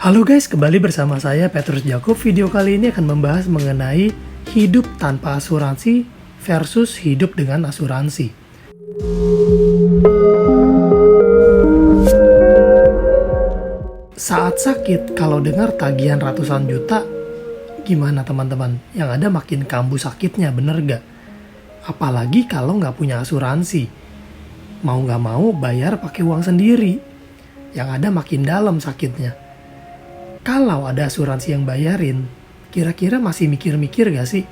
Halo guys, kembali bersama saya Petrus Jakub. Video kali ini akan membahas mengenai hidup tanpa asuransi versus hidup dengan asuransi. Saat sakit, kalau dengar tagihan ratusan juta, gimana teman-teman? Yang ada makin kambuh sakitnya, bener gak? Apalagi kalau nggak punya asuransi. Mau nggak mau bayar pakai uang sendiri. Yang ada makin dalam sakitnya. Kalau ada asuransi yang bayarin, kira-kira masih mikir-mikir gak sih?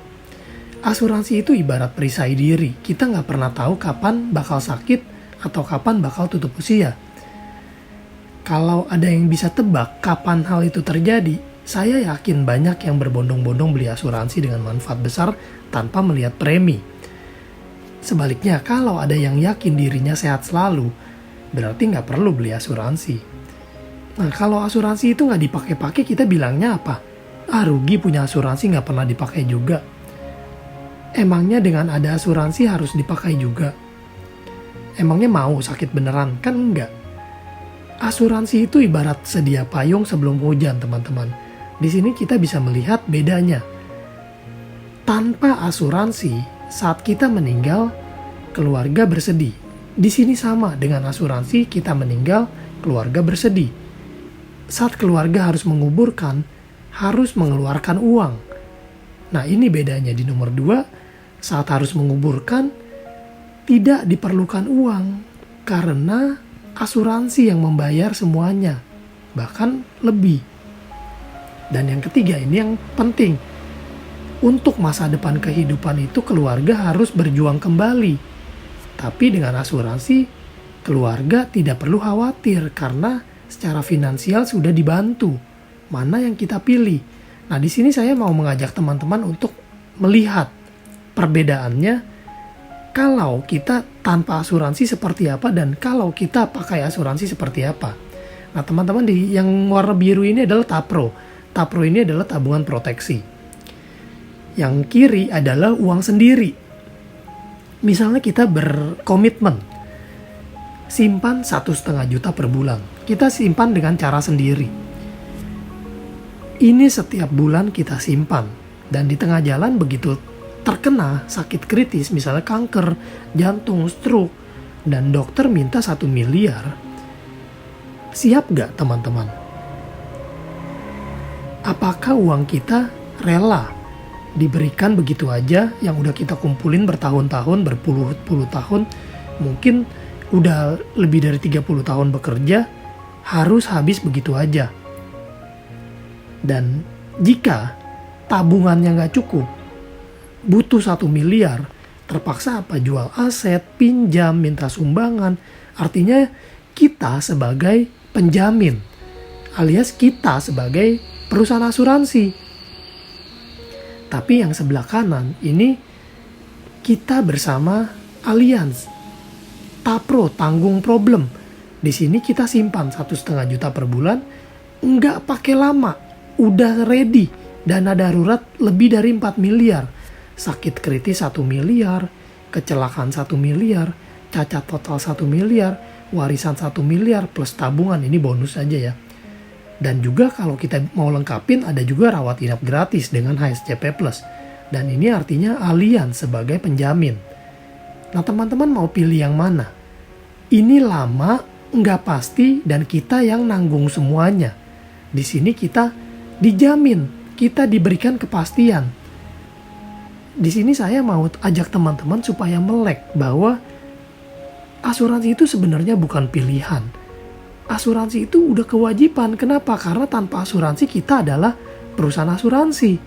Asuransi itu ibarat perisai diri. Kita nggak pernah tahu kapan bakal sakit atau kapan bakal tutup usia. Kalau ada yang bisa tebak kapan hal itu terjadi, saya yakin banyak yang berbondong-bondong beli asuransi dengan manfaat besar tanpa melihat premi. Sebaliknya, kalau ada yang yakin dirinya sehat selalu, berarti nggak perlu beli asuransi. Nah, kalau asuransi itu nggak dipakai-pakai, kita bilangnya apa? Rugi punya asuransi nggak pernah dipakai juga. Emangnya dengan ada asuransi harus dipakai juga? Emangnya mau sakit beneran? Kan enggak. Asuransi itu ibarat sedia payung sebelum hujan, teman-teman. Di sini kita bisa melihat bedanya. Tanpa asuransi, saat kita meninggal, keluarga bersedih. Di sini sama dengan asuransi, kita meninggal, keluarga bersedih. Saat keluarga harus menguburkan, harus mengeluarkan uang. Nah, ini bedanya di nomor 2, saat harus menguburkan, tidak diperlukan uang, karena asuransi yang membayar semuanya, bahkan lebih. Dan yang ketiga, ini yang penting. Untuk masa depan kehidupan itu keluarga harus berjuang kembali. Tapi dengan asuransi, keluarga tidak perlu khawatir karena secara finansial sudah dibantu. Mana yang kita pilih? Nah, di sini saya mau mengajak teman-teman untuk melihat perbedaannya kalau kita tanpa asuransi seperti apa dan kalau kita pakai asuransi seperti apa. Nah, teman-teman, yang warna biru ini adalah Tapro. Tapro ini adalah tabungan proteksi. Yang kiri adalah uang sendiri. Misalnya kita berkomitmen simpan 1,5 juta per bulan. Kita simpan dengan cara sendiri. Ini setiap bulan kita simpan. Dan di tengah jalan begitu terkena sakit kritis, misalnya kanker, jantung, stroke, dan dokter minta 1 miliar. Siap gak teman-teman? Apakah uang kita rela diberikan begitu aja yang udah kita kumpulin bertahun-tahun, berpuluh-puluh tahun, mungkin udah lebih dari 30 tahun bekerja, harus habis begitu aja. Dan jika tabungannya nggak cukup, butuh 1 miliar, terpaksa apa? Jual aset, pinjam, minta sumbangan. Artinya kita sebagai penjamin, alias kita sebagai perusahaan asuransi. Tapi yang sebelah kanan ini kita bersama Allianz. Tapro, tanggung problem. Di sini kita simpan 1,5 juta per bulan, nggak pakai lama, udah ready. Dana darurat lebih dari 4 miliar. Sakit kritis 1 miliar, kecelakaan 1 miliar, cacat total 1 miliar, warisan 1 miliar, plus tabungan, ini bonus aja ya. Dan juga kalau kita mau lengkapin, ada juga rawat inap gratis dengan HSCP Plus. Dan ini artinya Allianz sebagai penjamin. Nah, teman-teman mau pilih yang mana? Ini lama, nggak pasti, dan kita yang nanggung semuanya. Di sini kita dijamin, kita diberikan kepastian. Di sini saya mau ajak teman-teman supaya melek bahwa asuransi itu sebenarnya bukan pilihan. Asuransi itu udah kewajiban. Kenapa? Karena tanpa asuransi kita adalah perusahaan asuransi.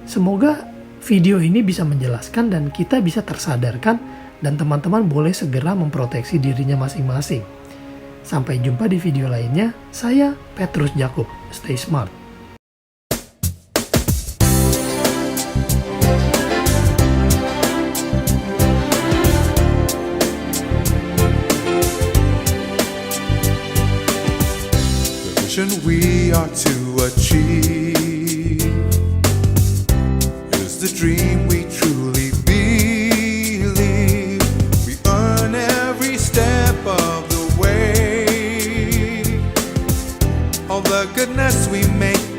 Semoga video ini bisa menjelaskan dan kita bisa tersadarkan dan teman-teman boleh segera memproteksi dirinya masing-masing. Sampai jumpa di video lainnya. Saya Petrus Jakub. Stay smart. The vision we are to achieve is the dream we truly believe. We earn every step of the way. All the good goodness we make